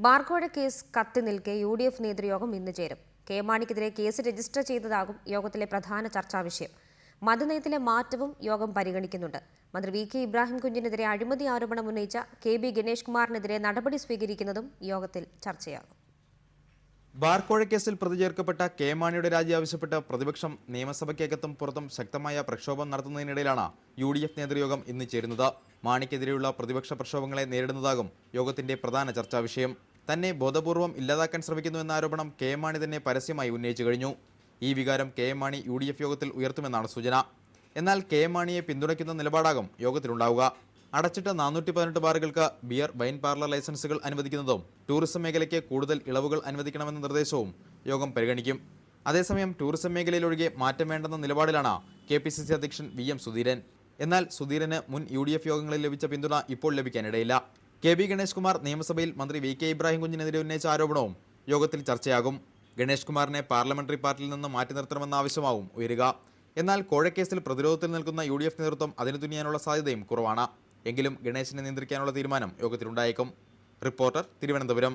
ബാർക്കോഴ case കത്തി നിൽക്കെ UDF നേതൃയോഗം ഇന്ന് ചേരും. കെ മാണിക്കെതിരെ കേസ് രജിസ്റ്റർ ചെയ്തതാകും യോഗത്തിലെ പ്രധാന ചർച്ചാ വിഷയം. മതനയത്തിലെ മാറ്റവും യോഗം പരിഗണിക്കുന്നുണ്ട്. മന്ത്രി VK ഇബ്രാഹിം കുഞ്ഞിനെതിരെ അഴിമതി ആരോപണം ഉന്നയിച്ച KB ഗണേഷ് കുമാറിനെതിരെ നടപടി സ്വീകരിക്കുന്നതും യോഗത്തിൽ ചർച്ചയാകും. ബാർക്കോഴ കേസിൽ പ്രതി ചേർക്കപ്പെട്ട കെ മാണിയുടെ രാജി ആവശ്യപ്പെട്ട് പ്രതിപക്ഷം നിയമസഭയ്ക്കകത്തും പുറത്തും ശക്തമായ പ്രക്ഷോഭം നടത്തുന്നതിനിടയിലാണ് UDF നേതൃയോഗം ഇന്ന് ചേരുന്നത്. മാണിക്കെതിരെയുള്ള പ്രതിപക്ഷ പ്രക്ഷോഭങ്ങളെ നേരിടുന്നതാകും യോഗത്തിന്റെ പ്രധാന ചർച്ചാ വിഷയം. തന്നെ ബോധപൂർവം ഇല്ലാതാക്കാൻ ശ്രമിക്കുന്നുവെന്ന ആരോപണം കെ മാണി തന്നെ പരസ്യമായി ഉന്നയിച്ചു കഴിഞ്ഞു. ഈ വികാരം കെ മാണി UDF യോഗത്തിൽ ഉയർത്തുമെന്നാണ് സൂചന. എന്നാൽ കെ മാണിയെ പിന്തുണയ്ക്കുന്ന നിലപാടാകും യോഗത്തിലുണ്ടാവുക. അടച്ചിട്ട 418 ബാറുകൾക്ക് ബിയർ, വൈൻ പാർലർ ലൈസൻസുകൾ അനുവദിക്കുന്നതും ടൂറിസം മേഖലയ്ക്ക് കൂടുതൽ ഇളവുകൾ അനുവദിക്കണമെന്ന നിർദ്ദേശവും യോഗം പരിഗണിക്കും. അതേസമയം ടൂറിസം മേഖലയിലൊഴികെ മാറ്റം വേണ്ടെന്ന നിലപാടിലാണ് KPCC അധ്യക്ഷൻ VM സുധീരൻ. എന്നാൽ സുധീരന് മുൻ UDF യോഗങ്ങളിൽ ലഭിച്ച പിന്തുണ ഇപ്പോൾ ലഭിക്കാനിടയില്ല. KB ഗണേഷ് കുമാർ നിയമസഭയിൽ മന്ത്രി VK ഇബ്രാഹിം കുഞ്ഞിനെതിരെ ഉന്നയിച്ച ആരോപണവും യോഗത്തിൽ ചർച്ചയാകും. ഗണേഷ് കുമാറിനെ പാർലമെന്ററി പാർട്ടിയിൽ നിന്ന് മാറ്റി നിർത്തണമെന്ന ആവശ്യമാവും ഉയരുക. എന്നാൽ കോഴക്കേസിൽ പ്രതിരോധത്തിൽ നിൽക്കുന്ന UDF നേതൃത്വം അതിന് തുനിയാനുള്ള സാധ്യതയും കുറവാണ്. എങ്കിലും ഗണേശിനെ നിയന്ത്രിക്കാനുള്ള തീരുമാനം യോഗത്തിലുണ്ടായേക്കും. റിപ്പോർട്ടർ, തിരുവനന്തപുരം.